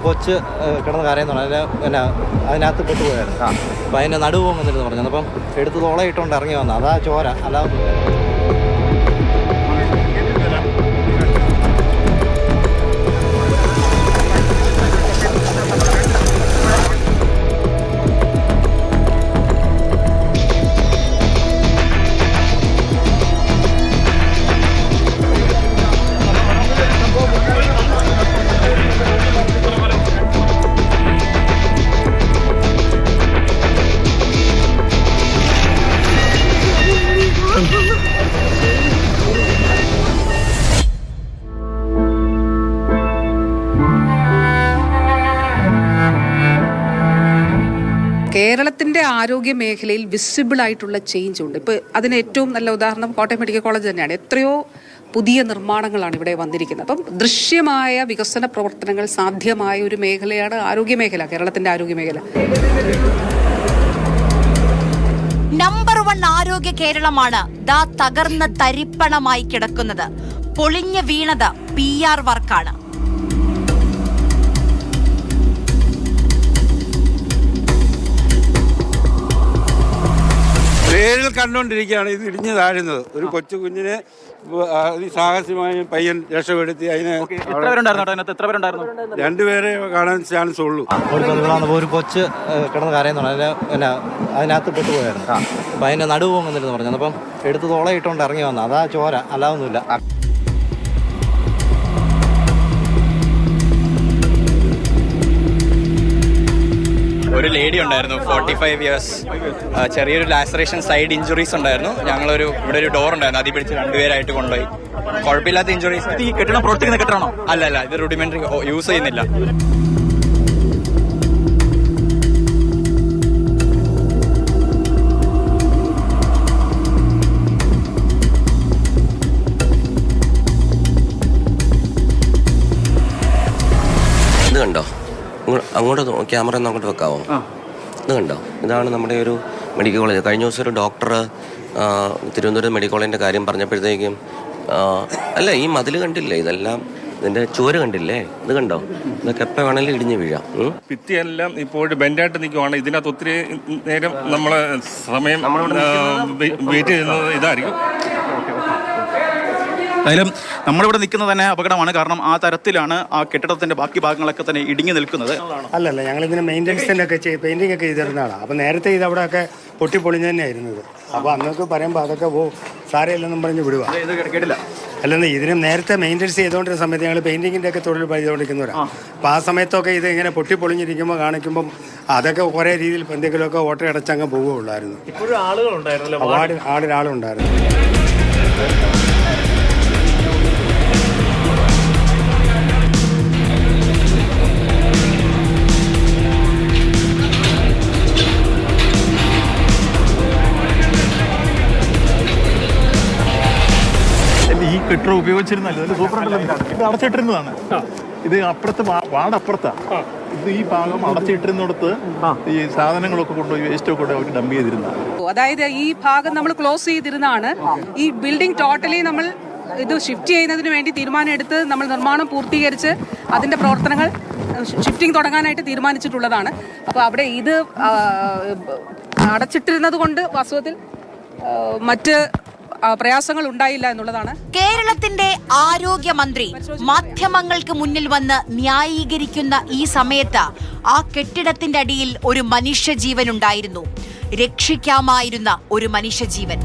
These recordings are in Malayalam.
കൊച്ച് കിടന്ന് കരയെന്ന് പറഞ്ഞു. പിന്നെ അതിനകത്ത് പെട്ടുപോയായിരുന്നു. അപ്പോൾ അതിൻ്റെ നടുവ് പോകുന്നില്ലെന്ന് പറഞ്ഞു. അപ്പം എടുത്ത് തോളയിട്ടുകൊണ്ട് ഇറങ്ങി വന്നു. അതാ ചോര, അല്ലാതെ കേരളത്തിൻ്റെ ആരോഗ്യ മേഖലയിൽ വിസിബിൾ ആയിട്ടുള്ള ചേഞ്ച് ഉണ്ട്. ഇപ്പോൾ അതിന് ഏറ്റവും നല്ല ഉദാഹരണം കോട്ടയം മെഡിക്കൽ കോളേജ് തന്നെയാണ്. എത്രയോ പുതിയ നിർമ്മാണങ്ങളാണ് ഇവിടെ വന്നിരിക്കുന്നത്. അപ്പം ദൃശ്യമായ വികസന പ്രവർത്തനങ്ങൾ സാധ്യമായ ഒരു മേഖലയാണ് ആരോഗ്യ മേഖല, കേരളത്തിൻ്റെ ആരോഗ്യ മേഖല. നമ്പർ 1 ആരോഗ്യ കേരളമാണ് ദാ തകർന്ന തരിപ്പണമായി കിടക്കുന്നത്. പൊളിഞ്ഞു വീണത് PR വർക്കാണ്. നേരിൽ കണ്ടുകൊണ്ടിരിക്കുകയാണ് ഇത് ഇടിഞ്ഞു താഴുന്നത്. ഒരു കൊച്ചു കുഞ്ഞിനെ സാഹസ്യമായി പയ്യൻ രക്ഷപ്പെടുത്തി. അതിന് രണ്ടുപേരെ കാണാൻ ചാൻസ് ഉള്ളൂ. ഒരു കൊച്ച് കിടന്ന് കരയെന്ന് പറഞ്ഞു. പിന്നെ അതിനകത്ത് പെട്ടുപോയായിരുന്നു. അപ്പോൾ അതിൻ്റെ നടുവ് പോകുന്നില്ലെന്ന് പറഞ്ഞു. അപ്പം എടുത്ത് തോളയിട്ടുകൊണ്ട് ഇറങ്ങി വന്നു. അതാ ചോര, അല്ലാതൊന്നുമില്ല. ഒരു ലേഡി ഉണ്ടായിരുന്നു, 45 years, ചെറിയൊരു ലാസറേഷൻ സൈഡ് ഇഞ്ചുറീസ് ഉണ്ടായിരുന്നു. ഇവിടെ ഒരു ഡോർ ഉണ്ടായിരുന്നു, അതിൽ പിടിച്ച് രണ്ടുപേരായിട്ട് കൊണ്ടുപോയി. കുഴപ്പമില്ലാത്ത ഇഞ്ചുറീസ്. ഈ കെട്ടിടം പ്രവർത്തിക്കുന്ന കെട്ടിടമാണോ? അല്ല, ഇത് റുഡിമെന്ററി, യൂസ് ചെയ്യുന്നില്ല. ഇത് കണ്ടോ, അങ്ങോട്ട് ക്യാമറ ഒന്ന് അങ്ങോട്ട് വെക്കാവോ? ഇത് കണ്ടോ, ഇതാണ് നമ്മുടെ ഒരു മെഡിക്കൽ കോളേജ്. കഴിഞ്ഞ ദിവസം ഒരു ഡോക്ടർ തിരുവനന്തപുരം മെഡിക്കൽ കോളേജിൻ്റെ കാര്യം പറഞ്ഞപ്പോഴത്തേക്കും അല്ല, ഈ മതിൽ കണ്ടില്ലേ, ഇതെല്ലാം ഇതിൻ്റെ ചുവര് കണ്ടില്ലേ, ഇത് കണ്ടോ, ഇതൊക്കെ എപ്പോൾ വേണമെങ്കിലും ഇടിഞ്ഞ് വീഴാം. ഭിത്തിയെല്ലാം ഇപ്പോൾ ബെൻഡായിട്ട് നിൽക്കുവാണ്. ഇതിനകത്ത് ഒത്തിരി നേരം നമ്മളെ സമയം വെയിറ്റ് ചെയ്യുന്നത് ഇതായിരിക്കും. എന്തായാലും നമ്മളിവിടെ നിൽക്കുന്നത് തന്നെ അപകടമാണ്. കാരണം ആ തരത്തിലാണ് ആ കെട്ടിടത്തിന്റെ ബാക്കി ഭാഗങ്ങളൊക്കെ തന്നെ ഇടിഞ്ഞു നിൽക്കുന്നത്. അല്ലല്ല, ഞങ്ങൾ ഇതിന് മെയിൻ്റെനൻസിൻ്റെ ഒക്കെ പെയിൻറ്റിംഗ് ഒക്കെ ചെയ്തിരുന്നതാണ്. അപ്പോൾ നേരത്തെ ഇത് അവിടെ ഒക്കെ പൊട്ടിപ്പൊളിഞ്ഞ് തന്നെ ആയിരുന്നത്. അപ്പോൾ അന്നൊക്കെ പറയുമ്പോൾ അതൊക്കെ സാരമില്ലെന്നും പറഞ്ഞ് വിടുക. കേട്ടില്ല. അല്ലെന്ന് ഇതിന് നേരത്തെ മെയിൻ്റെനൻസ് ചെയ്തുകൊണ്ടിരുന്ന സമയത്ത് ഞങ്ങൾ പെയിൻറ്റിങ്ങിൻ്റെ ഒക്കെ തൊഴിൽ ചെയ്തുകൊണ്ടിരിക്കുന്നവരാണ്. അപ്പോൾ ആ സമയത്തൊക്കെ ഇത് ഇങ്ങനെ പൊട്ടിപ്പൊളിഞ്ഞിരിക്കുമ്പോൾ കാണിക്കുമ്പം അതൊക്കെ കുറേ രീതിയിൽ എന്തെങ്കിലുമൊക്കെ ഓട്ടയടച്ചങ്ങ് പോവുകയുള്ളായിരുന്നു. ഇപ്പോഴും ആളുകളുണ്ടായിരുന്നല്ലോ, ആളുണ്ടായിരുന്നു. ഈ കെട്ടിടം ഉപയോഗിച്ചിരുന്നല്ലോ, ഇതിൽ സൂപ്പറുണ്ടല്ലോ. ഇത് അടച്ചിട്ടിരുന്നതാണ്. ഇത് അപ്പുറത്ത് വാടപ്പുറത്താണ്. ഇത് ഈ ഭാഗം അടച്ചിട്ടിരുന്നിടത്ത് ഈ സാധനങ്ങളൊക്കെ കൊണ്ടുപോയി വേസ്റ്റൊക്കെ കൊണ്ട് അവർ ഡംപ് ചെയ്തിരുന്നതാണ്. അതായത് ഈ ഭാഗം നമ്മൾ ക്ലോസ് ചെയ്തിരുന്നതാണ്. ഈ ബിൽഡിംഗ് ടോട്ടലി നമ്മൾ ഇത് ഷിഫ്റ്റ് ചെയ്യുന്നതിന് വേണ്ടി തീരുമാനം എടുത്ത് നമ്മൾ നിർമ്മാണം പൂർത്തീകരിച്ച് അതിൻ്റെ പ്രവർത്തനങ്ങൾ ഷിഫ്റ്റിംഗ് തുടങ്ങാനായിട്ട് തീരുമാനിച്ചിട്ടുള്ളതാണ്. അപ്പോൾ അവിടെ ഇത് അടച്ചിട്ടിരുന്നത് കൊണ്ട് വാസ്തവത്തിൽ മറ്റ് പ്രയാസങ്ങൾ ഉണ്ടായില്ല എന്നുള്ളതാണ്. കേരളത്തിന്റെ ആരോഗ്യമന്ത്രി മാധ്യമങ്ങൾക്ക് മുന്നിൽ വന്ന് ന്യായീകരിക്കുന്ന ഈ സമയത്ത് ആ കെട്ടിടത്തിന്റെ അടിയിൽ ഒരു മനുഷ്യജീവൻ ഉണ്ടായിരുന്നു. രക്ഷിക്കാമായിരുന്ന ഒരു മനുഷ്യജീവൻ.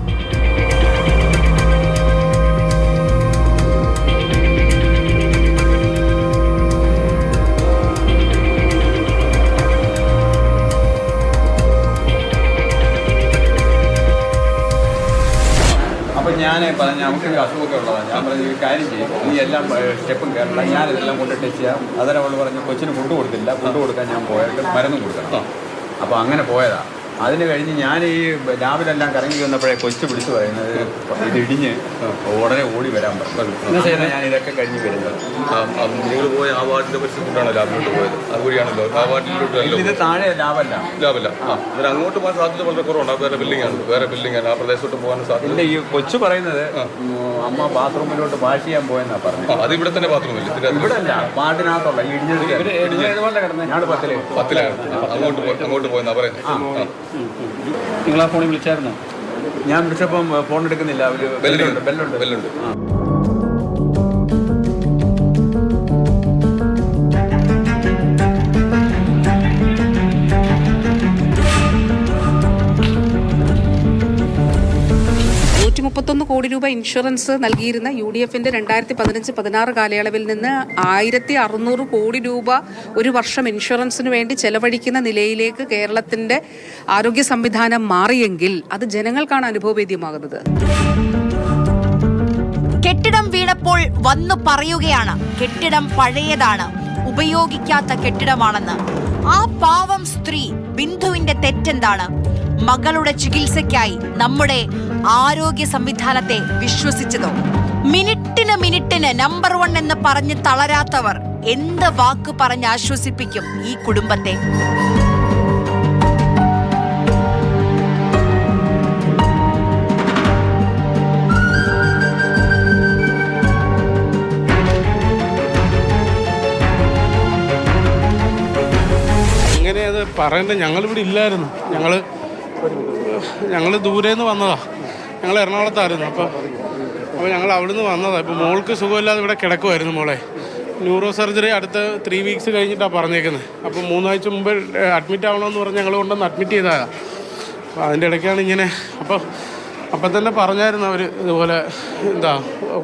അപ്പോൾ ഞാൻ പറഞ്ഞു, നമുക്കൊരു അസുഖമൊക്കെ ഉള്ളതാണ്. ഞാൻ പറഞ്ഞു, ഒരു കാര്യം ചെയ്യും, നീ എല്ലാം സ്റ്റെപ്പും കയറണം, ഞാനിതെല്ലാം കൊണ്ട് ടെസ്റ്റ് ചെയ്യാം. അതിന് അവൾ പറഞ്ഞു, കൊച്ചിന് ഫുഡ് കൊടുത്തില്ല, ഫുഡ് കൊടുക്കാൻ ഞാൻ പോയിട്ട് മരുന്ന് കൊടുക്കണം. അപ്പോൾ അങ്ങനെ പോയതാണ്. അതിന് കഴിഞ്ഞ് ഞാൻ ഈ ലാബിലെല്ലാം കറങ്ങി വന്നപ്പോഴേ കൊച്ചു വിളിച്ചു പറയുന്നത് ഇത് ഇടിഞ്ഞ് ഉടനെ ഓടി വരാൻ പറഞ്ഞു. ഞാൻ ഇതൊക്കെ കഴിഞ്ഞ് വരുന്നത്. നിങ്ങൾ പോയ ആ വാർഡിന്റെ പരിസരത്തോട്ടാണ് ലാബിലോട്ട് പോയത്? അതുവഴിയാണല്ലോ ആ വാർഡിലോട്ട്. ഇത് താഴെ ലാബല്ല. അതിന് അങ്ങോട്ട് പോകാൻ സാധ്യത വളരെ കുറവുണ്ട്. വേറെ ബിൽഡിംഗ് ആണ് ആ പ്രദേശത്തോട്ട് പോകാൻ സാധ്യത. ഇല്ല, ഈ കൊച്ചു പറയുന്നത് അമ്മ ബാത്റൂമിലോട്ട് വാഷ് ചെയ്യാൻ പോയെന്നാ പറഞ്ഞു. അത് ഇവിടെ തന്നെ ബാത്റൂമില്ല, ഇവിടെ അല്ല, വാർഡിനകത്തുള്ള ഇടിഞ്ഞത് ഞാൻ 10 അങ്ങോട്ട് പോയെന്നാ പറയുന്നത്. നിങ്ങൾ ആ ഫോണിൽ വിളിച്ചായിരുന്നോ? ഞാൻ വിളിച്ചപ്പം ഫോൺ എടുക്കുന്നില്ല. അവര് ബെല്ലുണ്ട്. കോടി രൂപ ഇൻഷുറൻസ് നൽകിയിരുന്ന UDFന്റെ 2015-16 കാലയളവിൽ നിന്ന് 1600 കോടി രൂപ ഒരു വർഷം ഇൻഷുറൻസിന് വേണ്ടി ചെലവഴിക്കുന്ന നിലയിലേക്ക് കേരളത്തിന്റെ ആരോഗ്യ സംവിധാനം മാറിയെങ്കിൽ അത് ജനങ്ങൾക്കാണ് അനുഭവവേദ്യമാകുന്നത്. കെട്ടിടം വീണപ്പോൾ വന്നു പറയുകയാണ് കെട്ടിടം പഴയതാണ്, ഉപയോഗിക്കാത്ത കെട്ടിടമാണെന്ന്. ആ പാവം സ്ത്രീ ബിന്ദുവിന്റെ തെറ്റെന്താണ്? മകളുടെ ചികിത്സയ്ക്കായി നമ്മുടെ ആരോഗ്യ സംവിധാനത്തെ വിശ്വസിച്ചതോ? മിനിറ്റിന് നമ്പർ 1 എന്ന് പറഞ്ഞ് തളരാത്തവർ എന്ത് വാക്ക് പറഞ്ഞ് ആശ്വസിപ്പിക്കും ഈ കുടുംബത്തെ? എങ്ങനെ അത് പറയണ്ടേ? ഞങ്ങളിവിടെ ഇല്ലായിരുന്നു. ഞങ്ങൾ ദൂരേന്ന് വന്നതാ. ഞങ്ങൾ എറണാകുളത്തായിരുന്നു. അപ്പോൾ ഞങ്ങൾ അവിടുന്ന് വന്നതാണ്. ഇപ്പോൾ മോൾക്ക് സുഖമില്ലാതെ ഇവിടെ കിടക്കുമായിരുന്നു. മോളെ ന്യൂറോ സർജറി അടുത്ത 3 വീക്സ് കഴിഞ്ഞിട്ടാണ് പറഞ്ഞേക്കുന്നത്. അപ്പോൾ 3 ആഴ്ച മുമ്പ് അഡ്മിറ്റ് ആവണമെന്ന് പറഞ്ഞ് ഞങ്ങൾ കൊണ്ടുവന്ന് അഡ്മിറ്റ് ചെയ്തതാണ്. അപ്പോൾ അതിൻ്റെ ഇടയ്ക്കാണ് ഇങ്ങനെ. അപ്പം തന്നെ പറഞ്ഞായിരുന്നു അവർ ഇതുപോലെ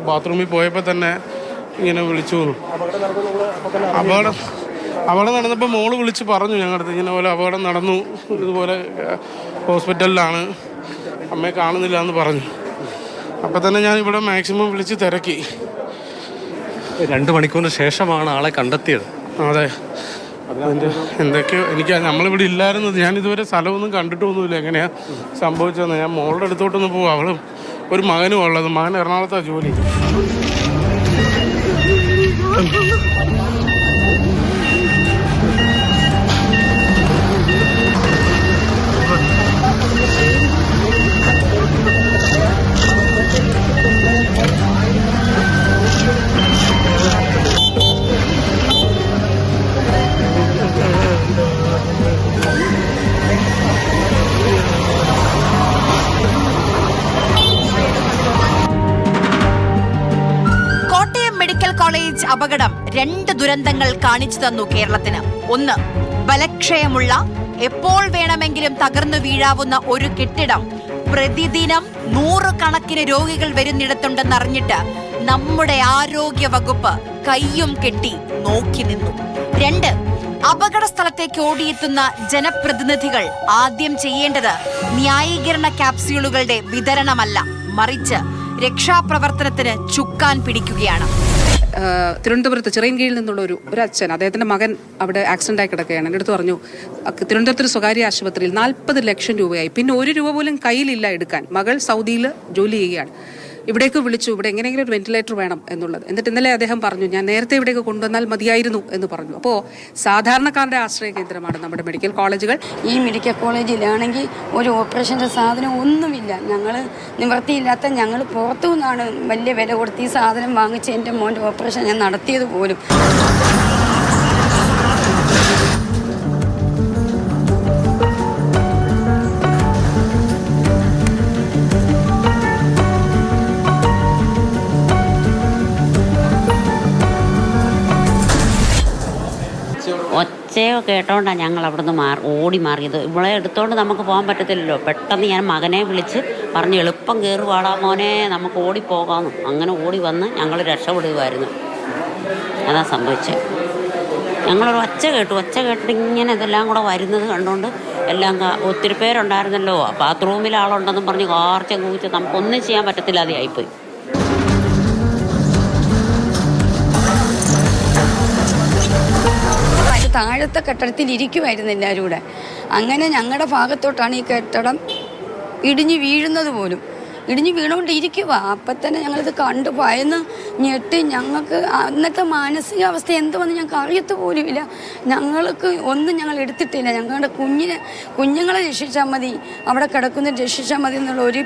ബാത്റൂമിൽ പോയപ്പോൾ തന്നെ ഇങ്ങനെ വിളിച്ചു. അപകടം നടന്നപ്പോൾ മോള് വിളിച്ച് പറഞ്ഞു ഞങ്ങളുടെ ഇങ്ങനെ പോലെ അപകടം നടന്നു, ഇതുപോലെ ഹോസ്പിറ്റലിലാണ്, അമ്മയെ കാണുന്നില്ല എന്ന് പറഞ്ഞു. അപ്പം തന്നെ ഞാൻ ഇവിടെ മാക്സിമം വിളിച്ച് തിരക്കി. 2 മണിക്കൂറിന് ശേഷമാണ് ആളെ കണ്ടെത്തിയത്. അതെ, അതിൻ്റെ എന്തൊക്കെയോ നമ്മളിവിടെ ഇല്ലായിരുന്നത്. ഞാൻ ഇതുവരെ സ്ഥലമൊന്നും കണ്ടിട്ടൊന്നുമില്ല. എങ്ങനെയാണ് സംഭവിച്ചതെന്ന്. ഞാൻ മോളുടെ അടുത്തോട്ടൊന്ന് പോവാം. അവളും ഒരു മകനും ഉള്ളത്. മകൻ എറണാകുളത്താണ് ജോലി. കോളേജ് അപകടം 2 ദുരന്തങ്ങൾ കാണിച്ചു തന്നു കേരളത്തിന്. ഒന്ന്, ബലക്ഷയമുള്ള, എപ്പോൾ വേണമെങ്കിലും തകർന്നു വീഴാവുന്ന ഒരു കെട്ടിടം പ്രതിദിനം 100 കണക്കിന് രോഗികൾ വരുന്നിടത്തുണ്ടെന്നറിഞ്ഞിട്ട് നമ്മുടെ ആരോഗ്യ വകുപ്പ് കയ്യും കെട്ടി നോക്കി നിന്നു. 2, അപകട സ്ഥലത്തേക്ക് ഓടിയെത്തുന്ന ജനപ്രതിനിധികൾ ആദ്യം ചെയ്യേണ്ടത് ന്യായീകരണ ക്യാപ്സ്യൂളുകളുടെ വിതരണമല്ല, മറിച്ച് രക്ഷാപ്രവർത്തനത്തിന് ചുക്കാൻ പിടിക്കുകയാണ്. തിരുവനന്തപുരത്ത് ചിറയൻകീഴിൽ നിന്നുള്ള ഒരു അച്ഛൻ, അദ്ദേഹത്തിൻ്റെ മകൻ അവിടെ ആക്സിഡൻ്റായി കിടക്കുകയാണ്. എൻ്റെ അടുത്ത് പറഞ്ഞു, തിരുവനന്തപുരത്ത് സ്വകാര്യ ആശുപത്രിയിൽ 40 ലക്ഷം രൂപയായി, പിന്നെ 1 രൂപ പോലും കയ്യിലില്ല എടുക്കാൻ. മകൾ സൗദിയിൽ ജോലി ചെയ്യുകയാണ്. ഇവിടേക്ക് വിളിച്ചു, ഇവിടെ എങ്ങനെയെങ്കിലും ഒരു വെന്റിലേറ്റർ വേണം എന്നുള്ളത്. എന്നിട്ട് ഇന്നലെ അദ്ദേഹം പറഞ്ഞു, ഞാൻ നേരത്തെ ഇവിടേക്ക് കൊണ്ടുവന്നാൽ മതിയായിരുന്നു എന്ന് പറഞ്ഞു. അപ്പോൾ സാധാരണക്കാരുടെ ആശ്രയ കേന്ദ്രമാണ് നമ്മുടെ മെഡിക്കൽ കോളേജുകൾ. ഈ മെഡിക്കൽ കോളേജിലാണെങ്കിൽ ഒരു ഓപ്പറേഷൻ്റെ സാധനം ഒന്നുമില്ല. ഞങ്ങൾ നിവൃത്തിയില്ലാത്ത ഞങ്ങൾ പുറത്തു നിന്നാണ് വലിയ വില കൊടുത്ത് ഈ സാധനം വാങ്ങിച്ച് എൻ്റെ മോൻ്റെ ഓപ്പറേഷൻ ഞാൻ നടത്തിയത് പോലും. ഒച്ചയോ കേട്ടോണ്ടാണ് ഞങ്ങൾ അവിടുന്ന് ഓടി മാറിയത്. ഇവളെ എടുത്തോണ്ട് നമുക്ക് പോകാൻ പറ്റത്തില്ലല്ലോ. പെട്ടെന്ന് ഞാൻ മകനെ വിളിച്ച് പറഞ്ഞു, എളുപ്പം കയറുവാടാ മോനെ, നമുക്ക് ഓടിപ്പോകാമെന്ന്. അങ്ങനെ ഓടി വന്ന് ഞങ്ങൾ രക്ഷപ്പെടുകയായിരുന്നു. അതാ സംഭവിച്ചത്. ഞങ്ങളൊരു ഒച്ച കേട്ടിട്ട് ഇങ്ങനെ ഇതെല്ലാം കൂടെ വരുന്നത് കണ്ടുകൊണ്ട് എല്ലാം ഒത്തിരി പേരുണ്ടായിരുന്നല്ലോ. ബാത്റൂമിൽ ആളുണ്ടെന്നും പറഞ്ഞ് കാർച്ച കൂച്ച് നമുക്കൊന്നും ചെയ്യാൻ പറ്റത്തില്ലാതെ ആയിപ്പോയി. താഴത്തെ കെട്ടിടത്തിൽ ഇരിക്കുമായിരുന്നു എല്ലാവരും കൂടെ. അങ്ങനെ ഞങ്ങളുടെ ഭാഗത്തോട്ടാണ് ഈ കെട്ടിടം ഇടിഞ്ഞു വീഴുന്നത് പോലും. ഇടിഞ്ഞ് വീണുകൊണ്ടിരിക്കുക. അപ്പം തന്നെ ഞങ്ങളിത് കണ്ടു ഭയന്ന് ഞെട്ടി. ഞങ്ങൾക്ക് അന്നത്തെ മാനസികാവസ്ഥ എന്തുവന്ന് ഞങ്ങൾക്ക് അറിയത്ത് പോലുമില്ല. ഞങ്ങൾക്ക് ഒന്നും ഞങ്ങൾ എടുത്തിട്ടില്ല. ഞങ്ങളുടെ കുഞ്ഞുങ്ങളെ രക്ഷിച്ചാൽ മതി, അവിടെ കിടക്കുന്ന രക്ഷിച്ചാൽ മതി എന്നുള്ള ഒരു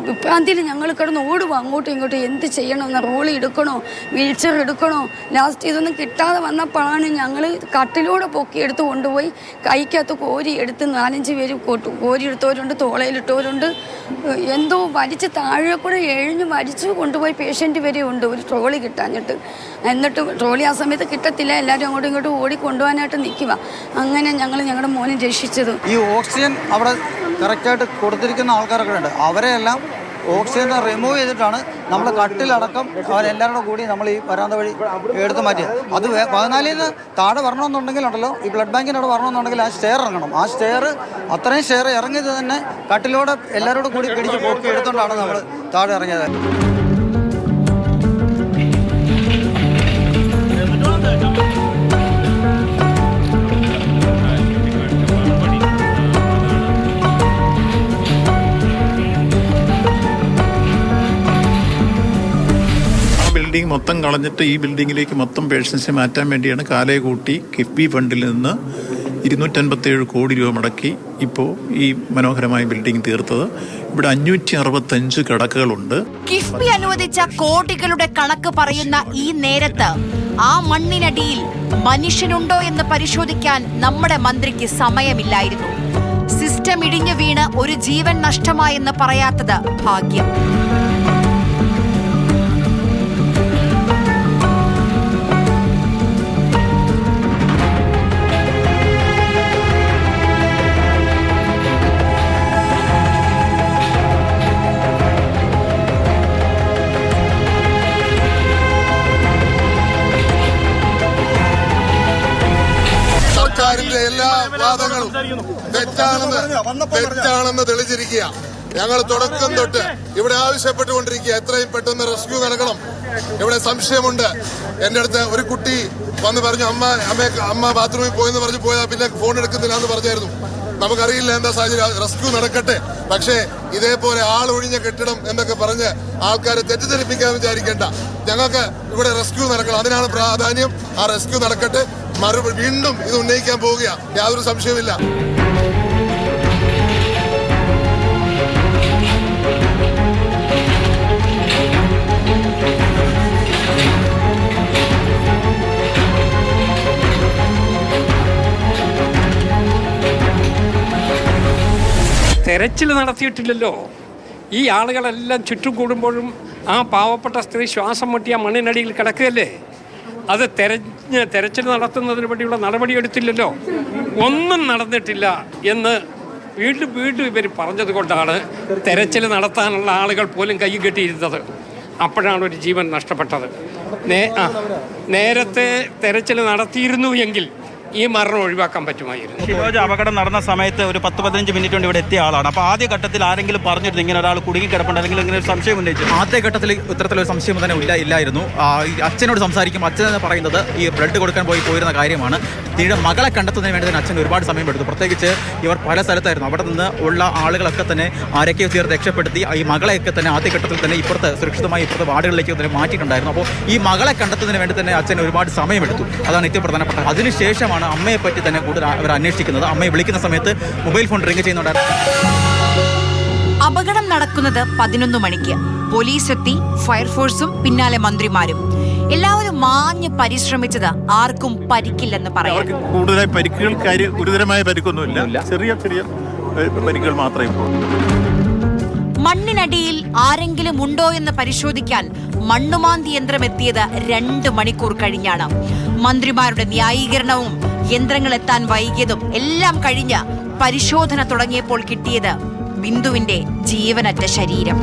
വിഭ്രാന്തിയിൽ ഞങ്ങൾ കിടന്ന് ഓടുക അങ്ങോട്ടും ഇങ്ങോട്ടും. എന്ത് ചെയ്യണമെന്ന്, റോളി എടുക്കണോ, വീൽചെയർ എടുക്കണോ? ലാസ്റ്റ് ഇതൊന്നും കിട്ടാതെ വന്നപ്പോഴാണ് ഞങ്ങൾ കട്ടിലൂടെ പൊക്കിയെടുത്ത് കൊണ്ടുപോയി കൈക്കകത്ത് കോരി എടുത്ത് 4-5 പേര് കോരി എടുത്തവരുണ്ട്, തോളയിലിട്ടവരുണ്ട്. എന്തോ വലിച്ച് താഴെ കൂടെ എഴിഞ്ഞ് വലിച്ചു കൊണ്ടുപോയി പേഷ്യൻ്റ് വരെ ഉണ്ട്, ഒരു ട്രോളി കിട്ടാഞ്ഞിട്ട്. എന്നിട്ട് ട്രോളി ആ സമയത്ത് കിട്ടത്തില്ല, എല്ലാവരും അങ്ങോട്ടും ഇങ്ങോട്ടും ഓടി കൊണ്ടുപോകാനായിട്ട് നിൽക്കുക. അങ്ങനെ ഞങ്ങൾ ഞങ്ങളുടെ മോനെ രക്ഷിച്ചത്. ഈ ഓക്സിജൻ അവിടെ കറക്റ്റായിട്ട് കൊടുത്തിരിക്കുന്ന ആൾക്കാരൊക്കെ ഉണ്ട്. അവരെയെല്ലാം ഓക്സിജൻ റിമൂവ് ചെയ്തിട്ടാണ് നമ്മൾ കട്ടിലടക്കം അവരെല്ലാവരുടെ കൂടി നമ്മൾ ഈ വരാന്ത വഴി എടുത്ത് മാറ്റിയത്. അത് 14-ന് താഴെ വരണമെന്നുണ്ടെങ്കിൽ ഉണ്ടല്ലോ, ഈ ബ്ലഡ് ബാങ്കിൻ്റെ അവിടെ വരണമെന്നുണ്ടെങ്കിൽ ആ സ്റ്റെയർ ഇറങ്ങണം. ആ അത്രയും സ്റ്റെയർ ഇറങ്ങിയത് തന്നെ കട്ടിലോടെ എല്ലാവരോടും കൂടി പിടിച്ച് പൊക്കി എടുത്തുകൊണ്ടാണ് നമ്മൾ താഴെ ഇറങ്ങിയത്. ബിൽഡിംഗ് മൊത്തം കളഞ്ഞിട്ട് ഈ ബിൽഡിങ്ങിലേക്ക് മൊത്തം പേഷ്യൻസിനെ മാറ്റാൻ വേണ്ടിയാണ് കാലേ കൂട്ടി കിഫ്ബി ഫണ്ടിൽ നിന്ന് 257 കോടി രൂപ മുടക്കി ഇപ്പോൾ ഈ മനോഹരമായ ബിൽഡിംഗ് തീർത്തത്. ഇവിടെ 565 കിടക്കകളുണ്ട്. കിഫ്ബി അനുവദിച്ച കോടികളുടെ കണക്ക് പറയുന്ന ഈ നേരത്ത് ആ മണ്ണിനടിയിൽ മനുഷ്യനുണ്ടോ എന്ന് പരിശോധിക്കാൻ നമ്മുടെ മന്ത്രിക്ക് സമയമില്ലായിരുന്നു. സിസ്റ്റം ഇടിഞ്ഞു വീണ് ഒരു ജീവൻ നഷ്ടമായെന്ന് പറയാത്തത് ഭാഗ്യം. എല്ലാ വാദങ്ങളും തെറ്റാണെന്ന് തെളിഞ്ഞിരിക്കുക. ഞങ്ങൾ തുടക്കം തൊട്ട് ഇവിടെ ആവശ്യപ്പെട്ടുകൊണ്ടിരിക്കുക, എത്രയും പെട്ടെന്ന് റെസ്ക്യൂ നടക്കണം. ഇവിടെ സംശയമുണ്ട്. എന്റെ അടുത്ത് ഒരു കുട്ടി വന്ന് പറഞ്ഞു, അമ്മ ബാത്റൂമിൽ പോയെന്ന് പറഞ്ഞു പോയാൽ പിന്നെ ഫോൺ എടുക്കുന്നില്ല എന്ന് പറഞ്ഞായിരുന്നു. നമുക്കറിയില്ല എന്താ സാഹചര്യം, റെസ്ക്യൂ നടക്കട്ടെ. പക്ഷേ ഇതേപോലെ ആളൊഴിഞ്ഞ കെട്ടിടം എന്നൊക്കെ പറഞ്ഞ് ആൾക്കാരെ തെറ്റിദ്ധരിപ്പിക്കാൻ വിചാരിക്കേണ്ട. ഞങ്ങൾക്ക് ഇവിടെ റെസ്ക്യൂ നടക്കണം, അതിനാണ് പ്രാധാന്യം. ആ റെസ്ക്യൂ നടക്കട്ടെ. വീണ്ടും ഇത് ഉന്നയിക്കാൻ പോവുക, യാതൊരു സംശയമില്ല. തെരച്ചിൽ നടത്തിയിട്ടില്ലല്ലോ. ഈ ആളുകളെല്ലാം ചുറ്റും കൂടുമ്പോഴും ആ പാവപ്പെട്ട സ്ത്രീ ശ്വാസം മുട്ടിയ മണ്ണിനടിയിൽ കിടക്കുകയല്ലേ. അത് തെരച്ചിൽ നടത്തുന്നതിന് വേണ്ടിയുള്ള നടപടിയെടുത്തില്ലല്ലോ. ഒന്നും നടന്നിട്ടില്ല എന്ന് വീണ്ടും ഇവർ പറഞ്ഞത് കൊണ്ടാണ് തെരച്ചിൽ നടത്താനുള്ള ആളുകൾ പോലും കൈ കെട്ടിയിരുന്നത്. അപ്പോഴാണ് ഒരു ജീവൻ നഷ്ടപ്പെട്ടത്. നേരത്തെ തെരച്ചിൽ നടത്തിയിരുന്നു എങ്കിൽ ഈ മരണം ഒഴിവാക്കാൻ പറ്റുമായിരുന്നു. ശിവോജ് അപകടം നടന്ന സമയത്ത് ഒരു 10-15 മിനിറ്റ് കൊണ്ട് ഇവിടെ എത്തിയ ആളാണ്. അപ്പോൾ ആദ്യ ഘട്ടത്തിൽ ആരെങ്കിലും പറഞ്ഞിരുന്നു ഇങ്ങനെ ഒരാൾ കുടുങ്ങി കിടപ്പുണ്ട്, അല്ലെങ്കിൽ ഇങ്ങനെ ഒരു സംശയം ഉന്നയിച്ചു? ആദ്യ ഘട്ടത്തിൽ ഇത്തരത്തിലൊരു സംശയം തന്നെ ഇല്ലായിരുന്നു. അച്ഛനോട് സംസാരിക്കും, അച്ഛൻ പറയുന്നത് ഈ ബ്ലഡ് കൊടുക്കാൻ പോയിരുന്ന കാര്യമാണ്. പിന്നീട് മകളെ കണ്ടെത്തുന്നതിന് വേണ്ടി തന്നെ അച്ഛൻ ഒരുപാട് സമയമെടുത്തു. പ്രത്യേകിച്ച് ഇവർ പല സ്ഥലത്തായിരുന്നു. അവിടെ നിന്ന് ഉള്ള ആളുകളൊക്കെ തന്നെ ആരൊക്കെയോ ചേർത്ത് രക്ഷപ്പെടുത്തി ഈ മകളെയൊക്കെ തന്നെ ആദ്യഘട്ടത്തിൽ തന്നെ സുരക്ഷിതമായി ഇപ്പുറത്തെ വാർഡുകളിലേക്ക് തന്നെ മാറ്റിയിട്ടുണ്ടായിരുന്നു. അപ്പോൾ ഈ മകളെ കണ്ടെത്തുന്നതിന് വേണ്ടി തന്നെ അച്ഛൻ ഒരുപാട് സമയമെടുത്തു. അതാണ് ഏറ്റവും പ്രധാനപ്പെട്ടത്. അതിനുശേഷമാണ് അമ്മയെ പറ്റി തന്നെ കൂടുതൽ അവർ അന്വേഷിക്കുന്നത്. അമ്മയെ വിളിക്കുന്ന സമയത്ത് മൊബൈൽ ഫോൺ റിംഗ് ചെയ്യുന്നുണ്ടായിരുന്നു. അപകടം നടക്കുന്നത് 11 മണിക്ക്. പോലീസ് എത്തി, ഫയർഫോഴ്സും പിന്നാലെ മന്ത്രിമാരും. എല്ലാവരും മാഞ്ഞ് പരിശ്രമിച്ചത് ആർക്കും പരിക്കില്ലെന്ന് പറയാം. കൂടുതലായി പരിക്കുകൾ ഗുരുതരമായ പരിക്കൊന്നുമില്ല, ചെറിയ പരിക്കുകൾ മാത്രമേ. മണ്ണിനടിയിൽ ആരെങ്കിലും ഉണ്ടോ എന്ന് പരിശോധിക്കാൻ മണ്ണുമാന്തി യന്ത്രം എത്തിയത് 2 മണിക്കൂർ കഴിഞ്ഞാണ്. മന്ത്രിമാരുടെ ന്യായീകരണവും യന്ത്രങ്ങൾ എത്താൻ വൈകിയതും എല്ലാം കഴിഞ്ഞ് പരിശോധന തുടങ്ങിയപ്പോൾ കിട്ടിയത് ബിന്ദുവിന്റെ ജീവനറ്റ ശരീരം.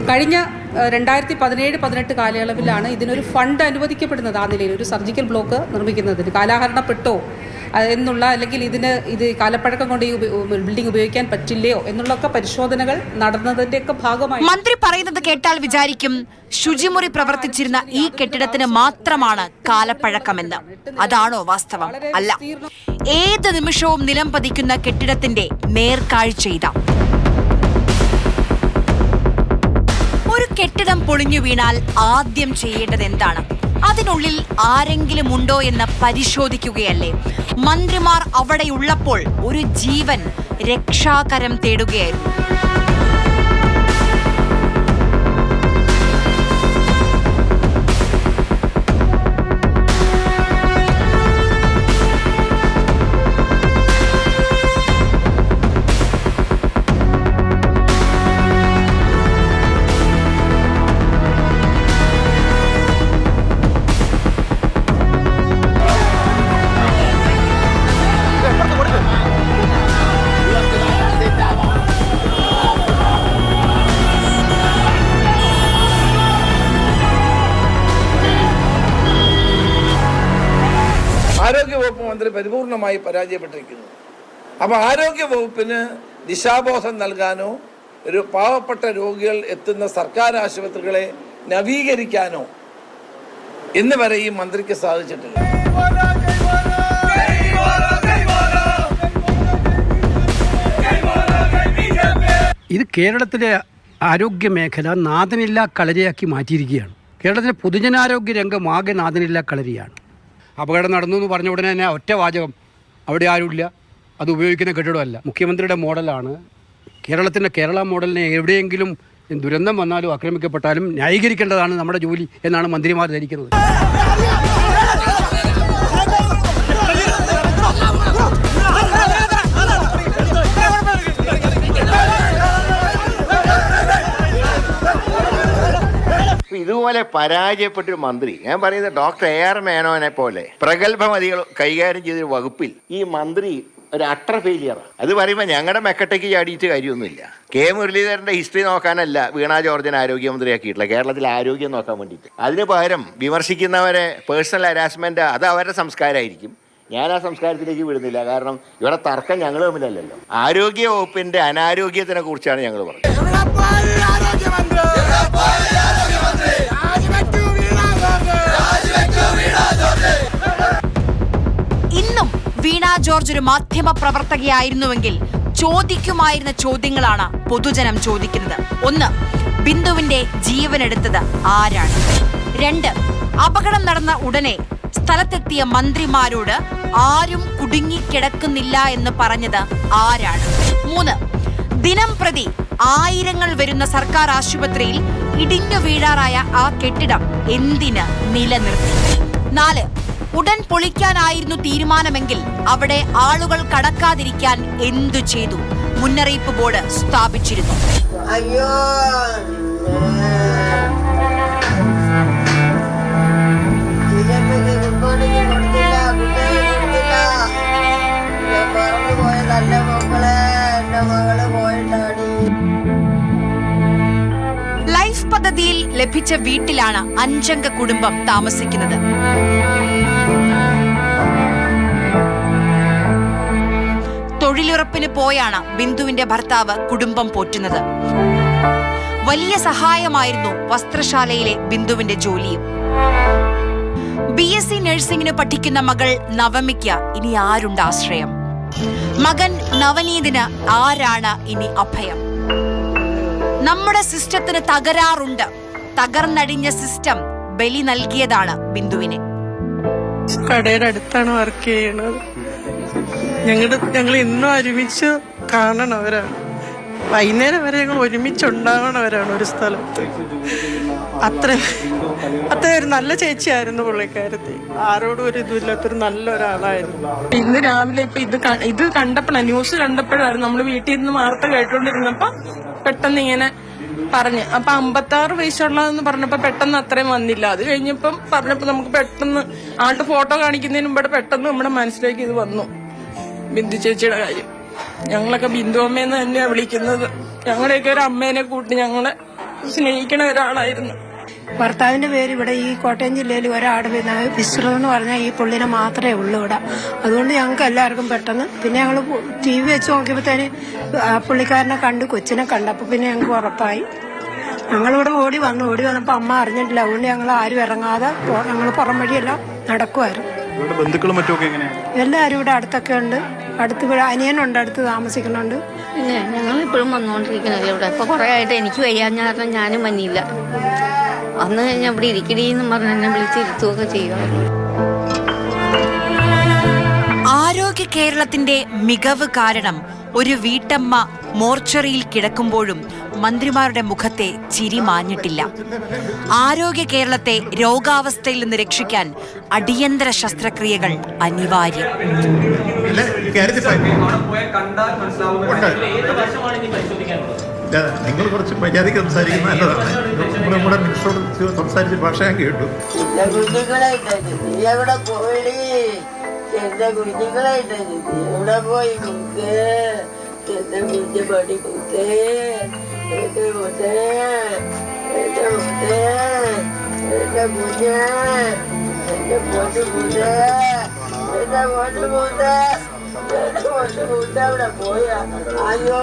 കഴിഞ്ഞ 2017-18 കാലയളവിലാണ് ഇതിനൊരു ഫണ്ട് അനുവദിക്കപ്പെടുന്നത്. ആ നിലയിൽ ഒരു സർജിക്കൽ ബ്ലോക്ക് നിർമ്മിക്കുന്നതിന് കാലഹരണപ്പെട്ടോ എന്നുള്ള, അല്ലെങ്കിൽ ഇത് കാലപ്പഴക്കം കൊണ്ട് ഈ ബിൽഡിംഗ് ഉപയോഗിക്കാൻ പറ്റില്ലയോ എന്നുള്ളൊക്കെ പരിശോധനകൾ നടന്നതിന്റെയൊക്കെ ഭാഗമായി. മന്ത്രി പറയുന്നത് കേട്ടാൽ വിചാരിക്കും ശുചിമുറി പ്രവർത്തിച്ചിരുന്ന ഈ കെട്ടിടത്തിന് മാത്രമാണ് കാലപ്പഴക്കമെന്ന്. അതാണോ വാസ്തവം? അല്ല. ഏത് നിമിഷവും നിലം പതിക്കുന്ന കെട്ടിടത്തിന്റെ നേർക്കാഴ്ച ഇതാ. ഒരു കെട്ടിടം പൊളിഞ്ഞു വീണാൽ ആദ്യം ചെയ്യേണ്ടത് എന്താണ്? അതിനുള്ളിൽ ആരെങ്കിലും ഉണ്ടോ എന്ന് പരിശോധിക്കുകയല്ലേ? മന്ത്രിമാർ അവിടെയുള്ളപ്പോൾ ഒരു ജീവൻ രക്ഷാകരം തേടുകയായിരുന്നു. ആരോഗ്യവകുപ്പ് മന്ത്രി പരിപൂർണമായി പരാജയപ്പെട്ടിരിക്കുന്നു. അപ്പോൾ ആരോഗ്യവകുപ്പിന് ദിശാബോധം നൽകാനോ ഒരു പാവപ്പെട്ട രോഗികൾ എത്തുന്ന സർക്കാർ ആശുപത്രികളെ നവീകരിക്കാനോ ഇന്ന് വരെ ഈ മന്ത്രിക്ക് സാധിച്ചിട്ടില്ല. ഇത് കേരളത്തിലെ ആരോഗ്യ മേഖല നാഥനില്ലാ കളരിയാക്കി മാറ്റിയിരിക്കുകയാണ്. കേരളത്തിലെ പൊതുജനാരോഗ്യ രംഗം ആകെ നാഥനില്ലാ കളരിയാണ്. അപകടം നടന്നു എന്ന് പറഞ്ഞ ഉടനെ തന്നെ ഒറ്റ വാചകം, അവിടെ ആരുമില്ല, അത് ഉപയോഗിക്കുന്ന കെട്ടിടമല്ല. മുഖ്യമന്ത്രിയുടെ മോഡലാണ്. കേരള മോഡലിനെ എവിടെയെങ്കിലും ദുരന്തം വന്നാലും ആക്രമിക്കപ്പെട്ടാലും ന്യായീകരിക്കേണ്ടതാണ് നമ്മുടെ ജോലി എന്നാണ് മന്ത്രിമാർ ധരിക്കുന്നത്. ഇതുപോലെ പരാജയപ്പെട്ടൊരു മന്ത്രി, ഞാൻ പറയുന്നത് ഡോക്ടർ AR മേനോനെ പോലെ പ്രഗത്ഭമതികൾ കൈകാര്യം ചെയ്തൊരു വകുപ്പിൽ ഈ മന്ത്രി ഒരു അട്ടർ ഫെയിലിയറാണ്. അത് പറയുമ്പോൾ ഞങ്ങളുടെ മെക്കട്ടയ്ക്ക് ചാടിയിട്ട് കാര്യമൊന്നുമില്ല. കെ മുരളീധരൻ്റെ ഹിസ്റ്ററി നോക്കാനല്ല വീണ ജോർജിനെ ആരോഗ്യമന്ത്രിയാക്കിയിട്ടില്ല, കേരളത്തിലെ ആരോഗ്യം നോക്കാൻ വേണ്ടിയിട്ട്. അതിന് പകരം വിമർശിക്കുന്നവരെ പേഴ്സണൽ ഹരാസ്മെൻറ്റ് അത് അവരുടെ സംസ്കാരമായിരിക്കും. ഞാൻ ആ സംസ്കാരത്തിലേക്ക് വിടുന്നില്ല. കാരണം ഇവിടെ തർക്കം ഞങ്ങൾ തമ്മിലല്ലല്ലോ. ആരോഗ്യ വകുപ്പിൻ്റെ അനാരോഗ്യത്തിനെ കുറിച്ചാണ് ഞങ്ങൾ പറഞ്ഞത്. ഇന്നും വീണ ജോർജ് ഒരു മാധ്യമ പ്രവർത്തകയായിരുന്നുവെങ്കിൽ ചോദിക്കുമായിരുന്ന ചോദ്യങ്ങളാണ് പൊതുജനം ചോദിക്കുന്നത്. 1. ബിന്ദുവിന്റെ ജീവനെടുത്തത് ആരാണ്? 2. അപകടം നടന്ന ഉടനെ സ്ഥലത്തെത്തിയ മന്ത്രിമാരോട് ആരും കുടുങ്ങിക്കിടക്കുന്നില്ല എന്ന് പറഞ്ഞത് ആരാണ്? 3. ദിനം പ്രതി ആയിരങ്ങൾ വരുന്ന സർക്കാർ ആശുപത്രിയിൽ ഇടിഞ്ഞു വീഴാറായ ആ കെട്ടിടം എന്തിന് നിലനിർത്തി? 4. ഉടൻ പൊളിക്കാനായിരുന്നു തീരുമാനമെങ്കിൽ അവിടെ ആളുകൾ കടക്കാതിരിക്കാൻ എന്തു ചെയ്തു? മുന്നറിയിപ്പ് ബോർഡ് സ്ഥാപിച്ചിരുന്നു. ലൈഫ് പദ്ധതിയിൽ ലഭിച്ച വീട്ടിലാണ് 5 അംഗ കുടുംബം താമസിക്കുന്നത്. തൊഴിലുറപ്പിന് പോയാണ് ബിന്ദുവിന്റെ ഭർത്താവ് കുടുംബം പോറ്റുന്നത്. വലിയ സഹായമായിരുന്നു വസ്ത്രശാലയിലെ ബിന്ദുവിന്റെ ജോലിയും. BSc നഴ്സിംഗിന് പഠിക്കുന്ന മകൾ നവമിക്ക് ഇനി ആരുണ്ട് ആശ്രയം? മകൻ നവനീതിന് ആരാണ് ഇനി അഭയം? നമ്മുടെ സിസ്റ്റത്തിന് തകരാറുണ്ട്. തകർന്നടിഞ്ഞ സിസ്റ്റം ബലി നൽകിയതാണ് ബിന്ദുവിനെ. കടയുടെ അടുത്താണ് വർക്ക് ചെയ്യണത്. ഞങ്ങൾ ഇന്നും ഒരുമിച്ച് കാണണവരാണ്. വൈകുന്നേരം വരെ ഞങ്ങൾ ഒരുമിച്ചുണ്ടാവണവരാണ് ഒരു സ്ഥലത്ത്. അത്ര ഒരു നല്ല ചേച്ചിയായിരുന്നു പുള്ളിക്കാരത്തി. ആരോടും ഒരു ഇതുമില്ലാത്തൊരു നല്ലൊരാളായിരുന്നു. ഇന്ന് രാവിലെ ഇത് കണ്ടപ്പോഴാണ്, ന്യൂസ് കണ്ടപ്പോഴായിരുന്നു, നമ്മൾ വീട്ടിൽ നിന്ന് വാർത്ത കേട്ടോണ്ടിരുന്നപ്പോ പെട്ടെന്ന് ഇങ്ങനെ പറഞ്ഞ്. അപ്പൊ 56 വയസ്സുള്ളതെന്ന് പറഞ്ഞപ്പോ പെട്ടെന്ന് അത്രയും വന്നില്ല. അത് കഴിഞ്ഞപ്പം പറഞ്ഞപ്പോ നമുക്ക് പെട്ടെന്ന് ആളുടെ ഫോട്ടോ കാണിക്കുന്നതിന് മുമ്പ് പെട്ടെന്ന് നമ്മുടെ മനസ്സിലേക്ക് ഇത് വന്നു, ബിന്ദു ചേച്ചിയുടെ കാര്യം. ഞങ്ങളൊക്കെ ബിന്ദു അമ്മയെന്ന് തന്നെയാണ് വിളിക്കുന്നത്. ഞങ്ങളുടെയൊക്കെ ഒരു അമ്മേനെ കൂട്ടി ഞങ്ങളെ സ്നേഹിക്കണ ഒരാളായിരുന്നു. ഭർത്താവിന്റെ പേര് ഇവിടെ ഈ കോട്ടയം ജില്ലയിൽ ഒരാട് വിശ്രുതം എന്ന് പറഞ്ഞാൽ ഈ പുള്ളിനെ മാത്രമേ ഉള്ളൂ ഇവിടെ. അതുകൊണ്ട് ഞങ്ങൾക്ക് എല്ലാവർക്കും പെട്ടെന്ന് പിന്നെ ഞങ്ങൾ TV വെച്ച് നോക്കിയപ്പോഴത്തേന് പുള്ളിക്കാരനെ കണ്ടു, കൊച്ചിനെ കണ്ടപ്പോൾ പിന്നെ ഞങ്ങൾക്ക് ഉറപ്പായി. ഞങ്ങളിവിടെ ഓടി വന്നപ്പോൾ അമ്മ അറിഞ്ഞിട്ടില്ല. അതുകൊണ്ട് ഞങ്ങൾ ആരും ഇറങ്ങാതെ ഞങ്ങൾ പുറം വഴിയെല്ലാം നടക്കുമായിരുന്നു. ബന്ധുക്കളും മറ്റുമൊക്കെ എങ്ങനെയാണ്? എല്ലാവരും ഇവിടെ അടുത്തൊക്കെ ഉണ്ട്. അടുത്ത് ഇവിടെ അനിയനുണ്ട്, അടുത്ത് താമസിക്കുന്നുണ്ട്. പിന്നെ ഞങ്ങൾ ഇപ്പോഴും വന്നുകൊണ്ടിരിക്കുന്നത് ഇവിടെ. ഇപ്പോൾ കുറേ ആയിട്ട് എനിക്ക് വയ്യാഞ്ഞ കാരണം ഞാനും വന്നില്ല. അന്ന് ഞാൻ ഇവിടെ ഇരിക്കണീന്നും പറഞ്ഞ് എന്നെ വിളിച്ചിരുത്തുകയൊക്കെ ചെയ്യുമായിരുന്നു. ആരോഗ്യ കേരളത്തിന്റെ മികവ് കാരണം ഒരു വീട്ടമ്മ മോർച്ചറിയിൽ കിടക്കുമ്പോഴും മന്ത്രിമാരുടെ മുഖത്തെ ചിരി മാഞ്ഞിട്ടില്ല. ആരോഗ്യ കേരളത്തെ രോഗാവസ്ഥയിൽ നിന്ന് രക്ഷിക്കാൻ അടിയന്തര ശസ്ത്രക്രിയകൾ അനിവാര്യം. നിങ്ങൾ കുറച്ച് മര്യാദയ്ക്ക് സംസാരിക്കുന്ന നല്ലതാണ്. നമ്മുടെ മിനിസ്റ്ററോട് സംസാരിച്ച ഭാഷ ഞാൻ കേട്ടു. എവിടെ പോയി എന്റെ കുഞ്ഞുങ്ങളായിട്ട് എവിടെ പോയി കുക്ക് എന്റെ കുഞ്ഞു പടി കുക്ക് എന്റെ കുട്ടേ എന്റെ കുട്ടേ എന്റെ കുഞ്ഞ് എന്റെ പൊന്നു കുട്ടേ എന്റെ പൊന്നു കുട്ടേ എന്റെ പൊന്നു കുട്ട അവിടെ പോയാ. അയ്യോ.